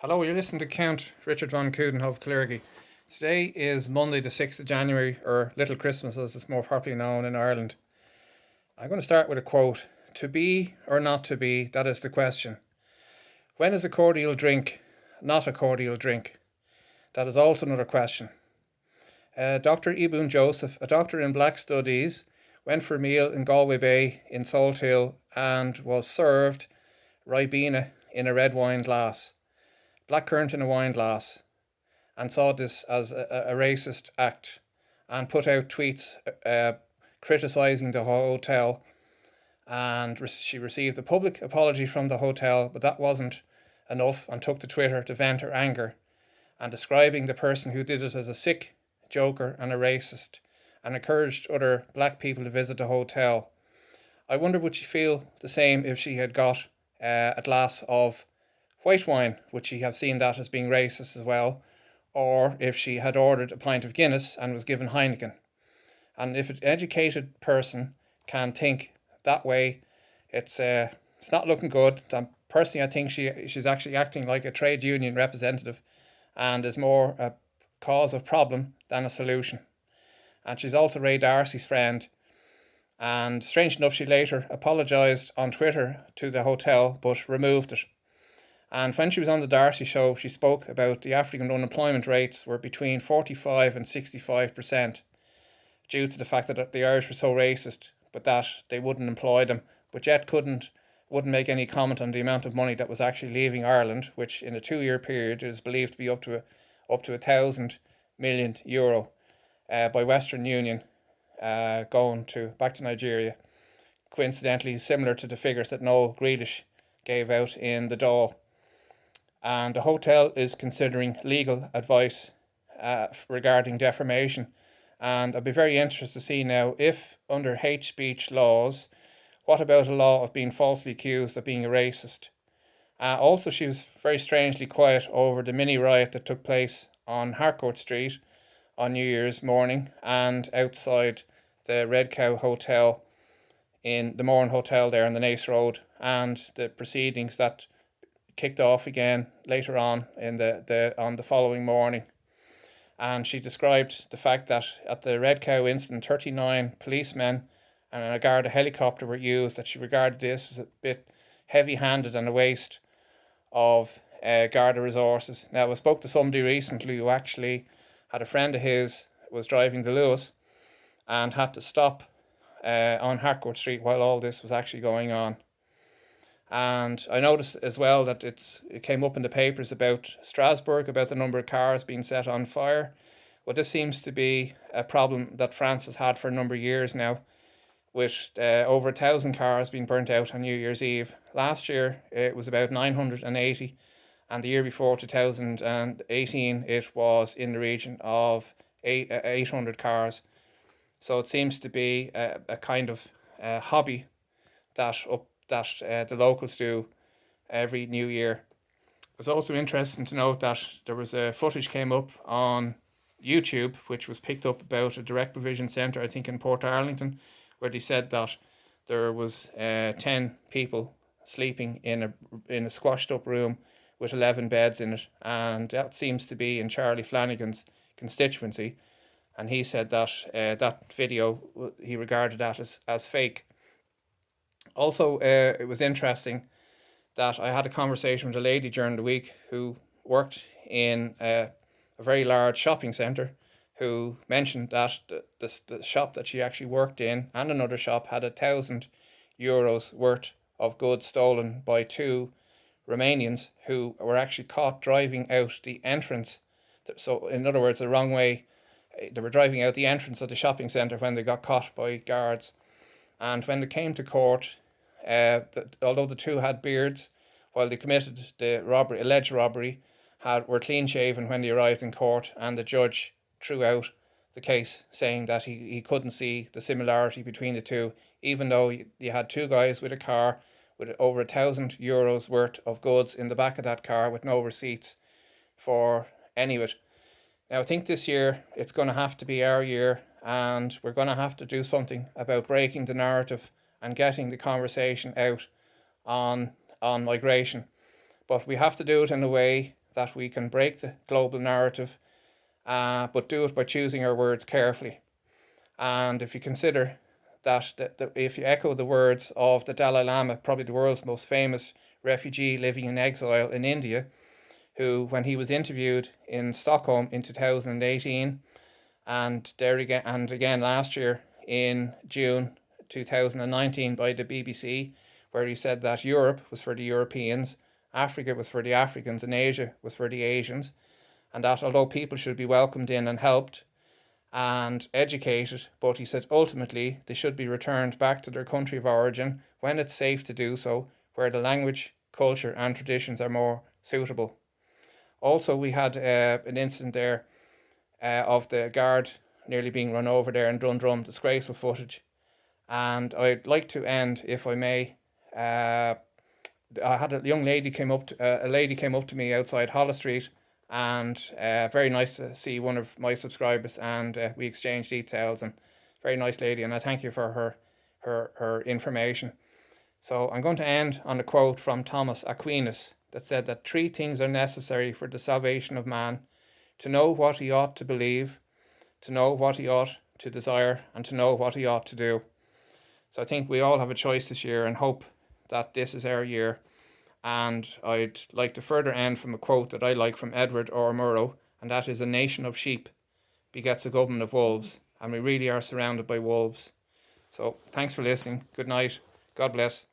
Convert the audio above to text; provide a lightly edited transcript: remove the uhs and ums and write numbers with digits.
Hello, you're listening to Count Richard von Coudenhove Kalergi. Today is Monday, the 6th of January, or Little Christmas as it's more popularly known in Ireland. I'm going to start with a quote. To be or not to be, that is the question. When is a cordial drink not a cordial drink? That is also another question. Dr. Ibn Joseph, a doctor in black studies, went for a meal in Galway Bay in Salthill and was served Ribena in a red wine glass, blackcurrant in a wine glass, and saw this as a racist act and put out tweets criticising the hotel. And she received a public apology from the hotel, but that wasn't enough, and took to Twitter to vent her anger and describing the person who did it as a sick joker and a racist, and encouraged other black people to visit the hotel. I wonder would she feel the same if she had got a glass of white wine, would she have seen that as being racist as well, or if she had ordered a pint of Guinness and was given Heineken. And if an educated person can think that way, it's not looking good. Personally, I think she's actually acting like a trade union representative and is more a cause of problem than a solution. And she's also Ray Darcy's friend. And strange enough, she later apologised on Twitter to the hotel but removed it. And when she was on the Darcy show, she spoke about the African unemployment rates were between 45 and 65% due to the fact that the Irish were so racist, but that they wouldn't employ them, but yet wouldn't make any comment on the amount of money that was actually leaving Ireland, which in a 2-year period is believed to be up to €1,000 million by Western Union going back to Nigeria. Coincidentally, similar to the figures that Noel Grealish gave out in the Dáil. And the hotel is considering legal advice regarding defamation. And I'd be very interested to see now if under hate speech laws, what about a law of being falsely accused of being a racist? Also, she was very strangely quiet over the mini riot that took place on Harcourt Street on New Year's morning and outside the Red Cow Hotel in the Moran Hotel there on the Nace Road, and the proceedings that kicked off again later on in the following morning. And she described the fact that at the Red Cow incident 39 policemen and a Garda helicopter were used, that she regarded this as a bit heavy-handed and a waste of Garda resources. Now, I spoke to somebody recently who actually had a friend of his was driving the Lewis and had to stop on Harcourt Street while all this was actually going on. And I noticed as well that it came up in the papers about Strasbourg, about the number of cars being set on fire. Well, this seems to be a problem that France has had for a number of years now, with over 1,000 cars being burnt out on New Year's Eve. Last year it was about 980, and the year before, 2018, it was in the region of 800 cars. So it seems to be a kind of hobby that the locals do every New Year. It was also interesting to note that there was a footage came up on YouTube, which was picked up about a direct provision centre, I think in Portarlington, where they said that there was 10 people sleeping in a squashed up room with 11 beds in it, and that seems to be in Charlie Flanagan's constituency. And he said that that video, he regarded that as fake. Also, it was interesting that I had a conversation with a lady during the week who worked in a very large shopping centre, who mentioned that the shop that she actually worked in and another shop had €1,000 worth of goods stolen by two Romanians who were actually caught driving out the entrance. So, in other words, the wrong way. They were driving out the entrance of the shopping centre when they got caught by guards. And when they came to court, although the two had beards, while they committed the alleged robbery, were clean shaven when they arrived in court, and the judge threw out the case, saying that he couldn't see the similarity between the two, even though you had two guys with a car with over €1,000 worth of goods in the back of that car with no receipts for any of it. Now, I think this year it's going to have to be our year, and we're going to have to do something about breaking the narrative and getting the conversation out on migration. But we have to do it in a way that we can break the global narrative, but do it by choosing our words carefully. And if you consider that if you echo the words of the Dalai Lama, probably the world's most famous refugee living in exile in India, who, when he was interviewed in Stockholm in 2018, and again last year in June 2019 by the BBC, where he said that Europe was for the Europeans, Africa was for the Africans, and Asia was for the Asians, and that although people should be welcomed in and helped and educated, but he said ultimately they should be returned back to their country of origin when it's safe to do so, where the language, culture and traditions are more suitable. Also, we had an incident there of the guard nearly being run over there in Dundrum, disgraceful footage. And I'd like to end, if I may. I had a lady came up to me outside Holles Street, and very nice to see one of my subscribers, and we exchanged details, and very nice lady, and I thank you for her information. So I'm going to end on a quote from Thomas Aquinas that said that 3 things are necessary for the salvation of man: to know what he ought to believe, to know what he ought to desire, and to know what he ought to do. So I think we all have a choice this year, and hope that this is our year. And I'd like to further end from a quote that I like from Edward R. Murrow, and that is: a nation of sheep begets a government of wolves, and we really are surrounded by wolves. So thanks for listening. Good night. God bless.